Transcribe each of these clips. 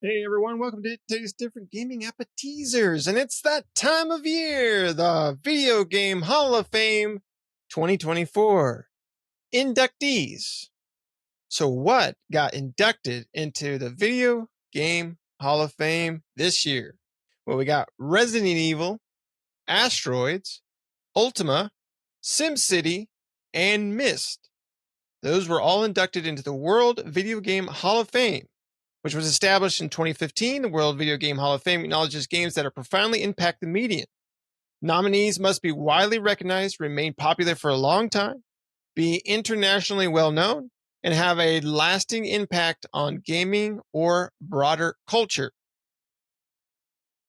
Hey everyone, welcome to today's Different Gaming Appetizers, and it's that time of year, the Video Game Hall of Fame 2024 inductees. So what got inducted into the Video Game Hall of Fame this year? Well, we got Resident Evil, Asteroids, Ultima, SimCity, and Myst. Those were all inducted into the World Video Game Hall of Fame, which was established in 2015. The World Video Game Hall of Fame acknowledges games that are profoundly impact the median. Nominees must be widely recognized, remain popular for a long time, be internationally well known, and have a lasting impact on gaming or broader culture.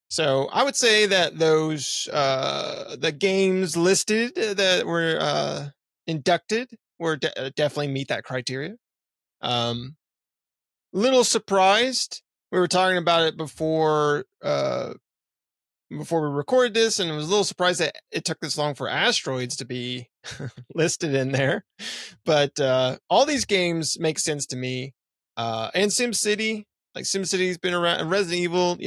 So I would say that those the games listed that were inducted were definitely meet that criteria. Little surprised. We were talking about it before we recorded this, and I was a little surprised that it took this long for Asteroids to be listed in there. But all these games make sense to me. And SimCity, like SimCity's been around, Resident Evil,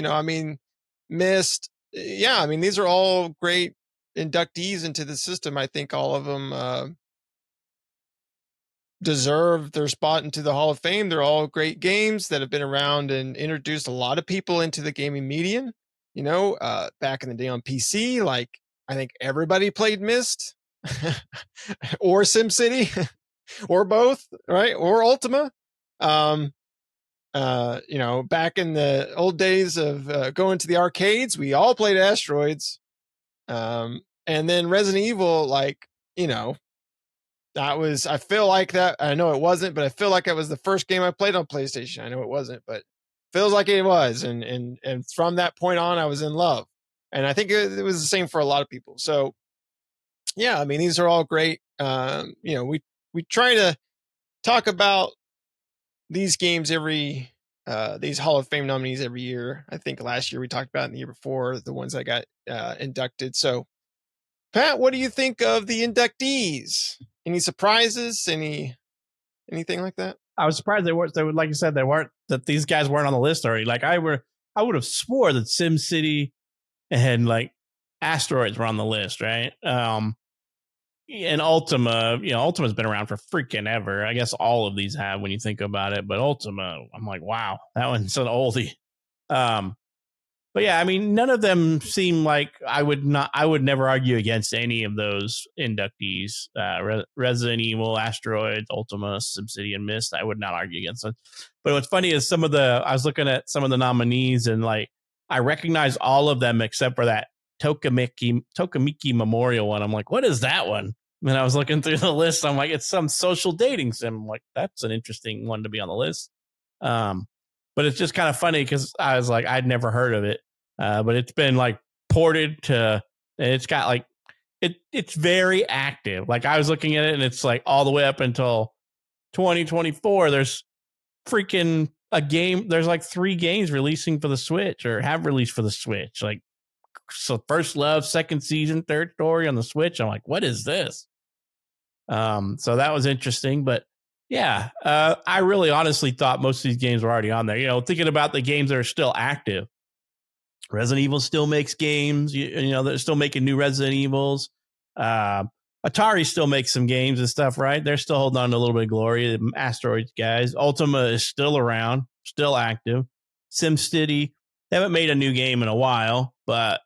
Myst. Yeah, I mean, these are all great inductees into the system. I think all of them deserve their spot into the Hall of Fame. They're all great games that have been around and introduced a lot of people into the gaming median. Back in the day on PC, like I think everybody played Myst or SimCity or both, right? Or Ultima. Back in the old days of going to the arcades, we all played Asteroids. And then Resident Evil, I feel like that. I know it wasn't, but I feel like it was the first game I played on PlayStation. I know it wasn't, but feels like it was. And from that point on, I was in love. And I think it was the same for a lot of people. So yeah, I mean, these are all great. We try to talk about these games these Hall of Fame nominees every year. I think last year we talked about it, and the year before, the ones that got inducted. So Pat, what do you think of the inductees? Any surprises? Anything like that? I was surprised like you said, that these guys weren't on the list already. Like I would have swore that SimCity and like Asteroids were on the list, right? And Ultima, Ultima's been around for freaking ever. I guess all of these have when you think about it, but Ultima, I'm like, wow, that one's an oldie. But yeah, I mean, none of them seem like I would never argue against any of those inductees. Resident Evil, Asteroids, Ultima, SimCity, and Myst, I would not argue against them. But what's funny is I was looking at some of the nominees, and like I recognize all of them except for that Tokamiki Memorial one. I'm like, what is that one? And I was looking through the list. I'm like, it's some social dating sim. I'm like, that's an interesting one to be on the list. But it's just kind of funny because I was like, I'd never heard of it. But it's been like ported to, and it's got like, it's very active. Like I was looking at it and it's like all the way up until 2024. There's freaking a game. There's like 3 games releasing for the Switch or have released for the Switch. Like, so First Love, second season, third story on the Switch. I'm like, what is this? So that was interesting, but yeah, I really honestly thought most of these games were already on there. Thinking about the games that are still active, Resident Evil still makes games. They're still making new Resident Evils. Atari still makes some games and stuff, right? They're still holding on to a little bit of glory. The Asteroids guys. Ultima is still around, still active. SimCity, they haven't made a new game in a while, but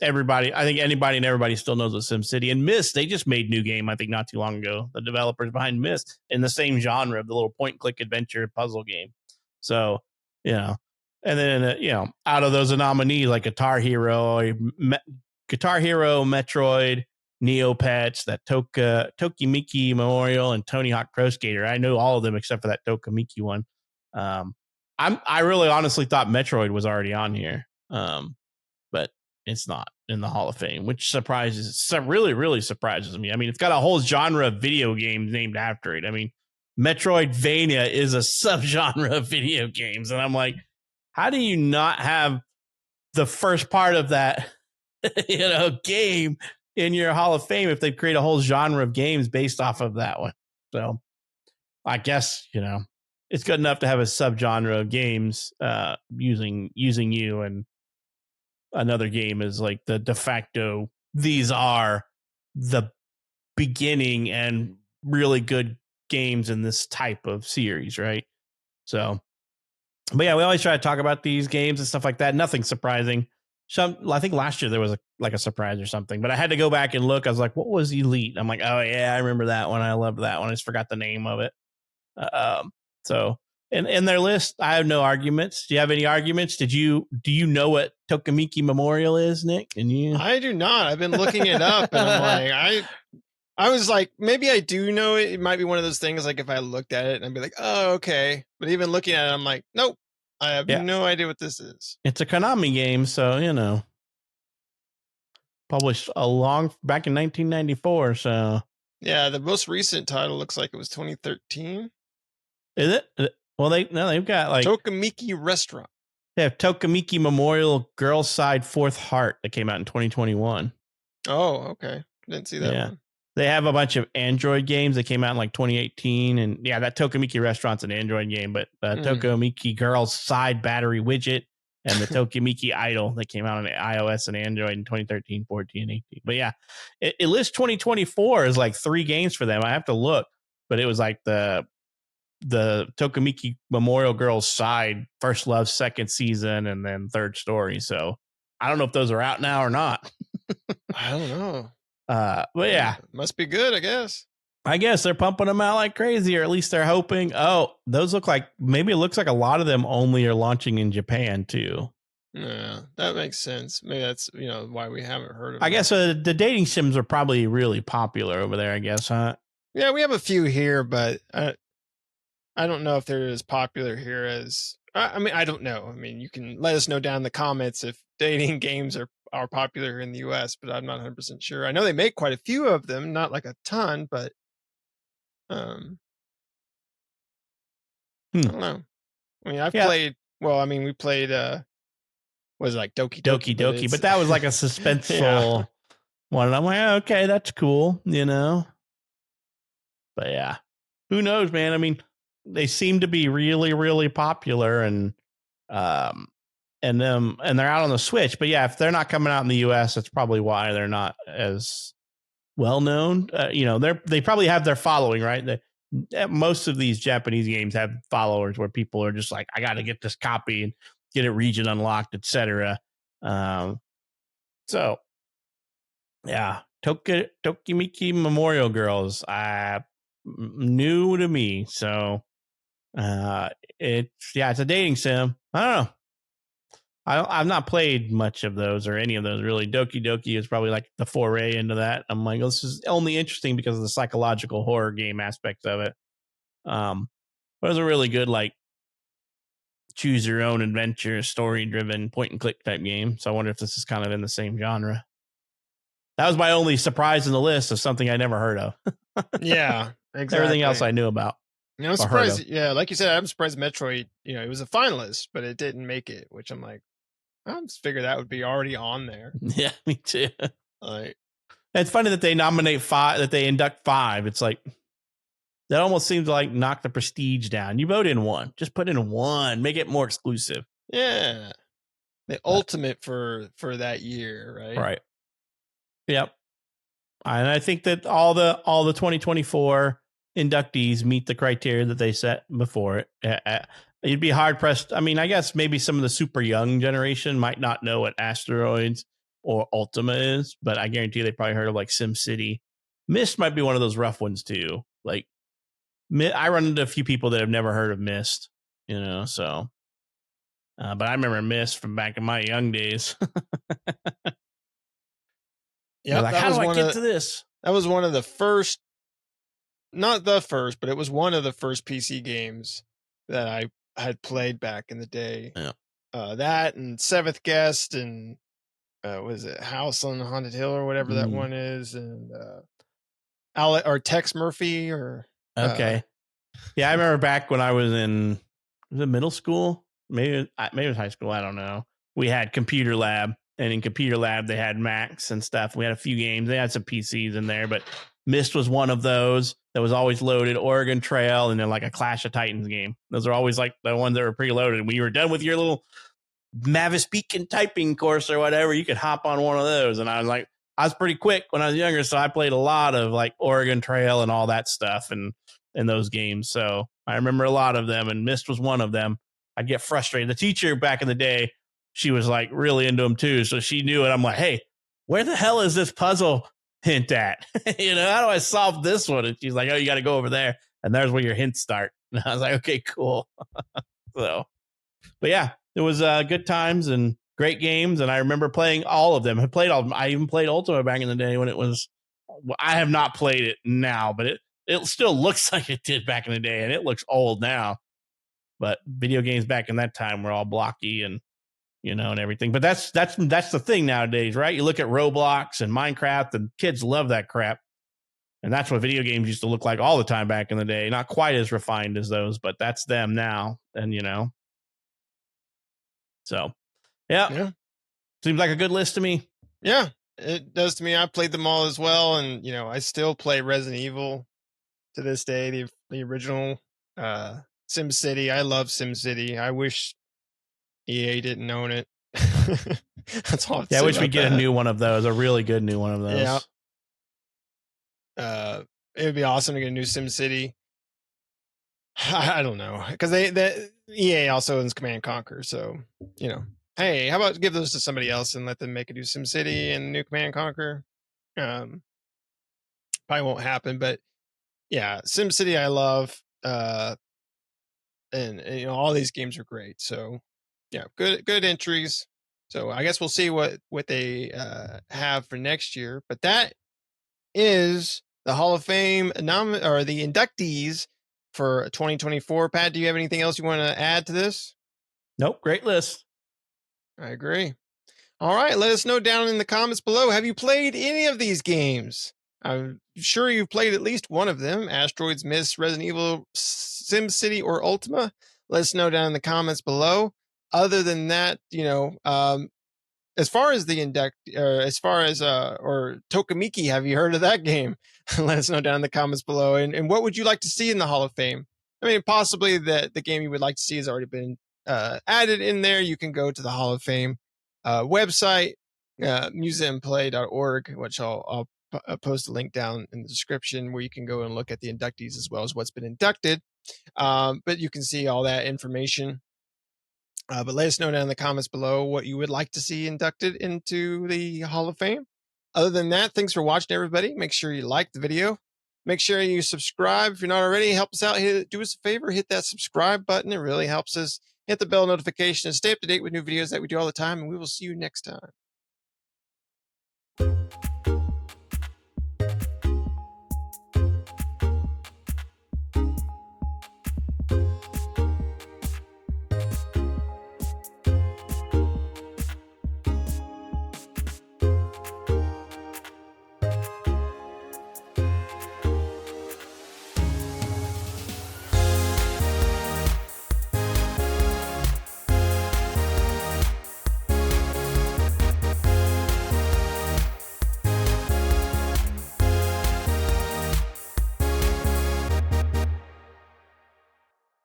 everybody, I think anybody and everybody still knows what SimCity. And Myst, they just made new game, I think, not too long ago. The developers behind Myst in the same genre of the little point-and-click adventure puzzle game. So, and then out of those nominees like Guitar Hero, Metroid, Neopets, that Tokimiki Memorial, and Tony Hawk Pro Skater. I know all of them except for that Tokimiki one. I really honestly thought Metroid was already on here, but it's not in the Hall of Fame, which really, really surprises me. I mean, it's got a whole genre of video games named after it. I mean, Metroidvania is a subgenre of video games, and I'm like, how do you not have the first part of that, game in your Hall of Fame if they create a whole genre of games based off of that one? So I guess, it's good enough to have a subgenre of games using you, and another game is like the de facto. These are the beginning and really good games in this type of series, right? So, but yeah, we always try to talk about these games and stuff like that. Nothing surprising. I think last year there was a surprise or something, but I had to go back and look. I was like, what was Elite? I'm like, oh yeah, I remember that one. I loved that one. I just forgot the name of it. So in their list, I have no arguments. Do you have any arguments? Do you know what Tokamiki Memorial is, Nick? And you? I do not. I've been looking it up, and I'm like, I was like, maybe I do know it. It might be one of those things like if I looked at it and I'd be like, oh, okay. But even looking at it, I'm like, nope, I have no idea what this is. It's a Konami game, so published back in 1994. So yeah, the most recent title looks like it was 2013. Is it? Well, they've got like Tokamiki Restaurant. They have Tokamiki Memorial Girls Side Fourth Heart that came out in 2021. Oh, okay. Didn't see that one. They have a bunch of Android games that came out in like 2018. And yeah, that Tokamiki Restaurant's an Android game, but Tokamiki Girls Side Battery Widget and the Tokamiki Idol that came out on iOS and Android in 2013, 14, and 18. But yeah, it lists 2024 as like 3 games for them. I have to look, but it was like the Tokamiki Memorial Girls Side, First Love, second season, and then third story. So I don't know if those are out now or not. I don't know. But yeah, must be good, I guess. I guess they're pumping them out like crazy, or at least they're hoping. Oh, those look like, maybe it looks like a lot of them only are launching in Japan too. Yeah, that makes sense. Maybe that's why we haven't heard of it. I guess the dating sims are probably really popular over there, I guess, huh? Yeah, we have a few here, but I don't know if they're as popular here as I don't know. I mean, you can let us know down in the comments if dating games are popular here in the US, but I'm not 100% sure. I know they make quite a few of them, not like a ton, but I don't know. I mean, played, well, I mean, we played was it like Doki Doki, but that was like a suspenseful one. And I'm like, okay, that's cool, But yeah, who knows, man? I mean, they seem to be really, really popular, and they're out on the Switch. But yeah, if they're not coming out in the US, that's probably why they're not as well known. They probably have their following, right? Most of these Japanese games have followers where people are just like, I got to get this copy and get it region unlocked, etc. So yeah, Tokimiki Memorial Girls, new to me. So it's a dating sim. I don't know. I've not played much of those or any of those really. Doki Doki is probably like the foray into that. I'm like, this is only interesting because of the psychological horror game aspects of it. But it was a really good, like, choose your own adventure, story driven point and click type game. So I wonder if this is kind of in the same genre. That was my only surprise in the list of something I never heard of. Yeah, exactly. Everything else I knew about. I'm surprised. Yeah, like you said, I'm surprised Metroid, it was a finalist, but it didn't make it, which I'm like, I just figured that would be already on there. Yeah, me too. Like, it's funny that they nominate 5, that they induct 5. It's like, that almost seems to like knock the prestige down. You vote in 1, just put in 1, make it more exclusive. Yeah, the ultimate for that year, right? Right. Yep. And I think that all the 2024 inductees meet the criteria that they set before it. You'd be hard pressed. I mean, I guess maybe some of the super young generation might not know what Asteroids or Ultima is, but I guarantee they probably heard of like SimCity. Myst might be one of those rough ones too. Like, I run into a few people that have never heard of Myst, so. But I remember Myst from back in my young days. Yeah, like, how do I get to this? That was one of the first, not the first, but it was one of the first PC games that I had played back in the day. Yeah. That and Seventh Guest and was it House on Haunted Hill or whatever that one is, and or Tex Murphy or okay. Yeah, I remember back when I was in middle school, maybe it was high school, I don't know. We had computer lab, and in computer lab they had Macs and stuff. We had a few games. They had some PCs in there, but Myst was one of those that was always loaded. Oregon Trail, and then like a Clash of Titans game. Those are always like the ones that were preloaded. When you were done with your little Mavis Beacon typing course or whatever, you could hop on one of those. And I was like, I was pretty quick when I was younger, so I played a lot of like Oregon Trail and all that stuff and in those games. So I remember a lot of them, and Myst was one of them. I'd get frustrated. The teacher back in the day, she was like really into them too, so she knew it. I'm like, hey, where the hell is this puzzle hint at? You know, how do I solve this one? And she's like, oh, you got to go over there, and there's where your hints start. And I was like, okay, cool. So, but yeah, it was good times and great games, and I remember playing all of them. I played all of them. I even played Ultima back in the day when it was. I have not played it now, but it still looks like it did back in the day, and it looks old now. But video games back in that time were all blocky and and everything. But that's the thing nowadays, right? You look at Roblox and Minecraft, and kids love that crap. And that's what video games used to look like all the time back in the day. Not quite as refined as those, but that's them now. And so yeah. Seems like a good list to me. Yeah, it does to me. I played them all as well, and I still play Resident Evil to this day, the original Sim City. I love Sim City. I wish EA didn't own it. That's all. I wish we get a new one of those, a really good new one of those. Yeah. It would be awesome to get a new Sim City. I don't know, because the EA also owns Command and Conquer, so hey, how about give those to somebody else and let them make a new Sim City and a new Command and Conquer? Probably won't happen, but yeah, Sim City I love. And all these games are great. So yeah, good entries. So I guess we'll see what they have for next year. But that is the Hall of Fame or the inductees for 2024. Pat, do you have anything else you want to add to this? Nope, great list. I agree. All right, let us know down in the comments below. Have you played any of these games? I'm sure you've played at least one of them: Asteroids, Myst, Resident Evil, SimCity, or Ultima. Let us know down in the comments below. Other than that, as far as the or Tokamiki, have you heard of that game? Let us know down in the comments below. And what would you like to see in the Hall of Fame? I mean, possibly the game you would like to see has already been added in there. You can go to the Hall of Fame website, museumplay.org, which I'll post a link down in the description where you can go and look at the inductees as well as what's been inducted. But you can see all that information. But let us know down in the comments below what you would like to see inducted into the Hall of Fame. Other than that, thanks for watching, everybody. Make sure you like the video. Make sure you subscribe if you're not already. Help us out. Do us a favor. Hit that subscribe button. It really helps us. Hit the bell notification and stay up to date with new videos that we do all the time. And we will see you next time.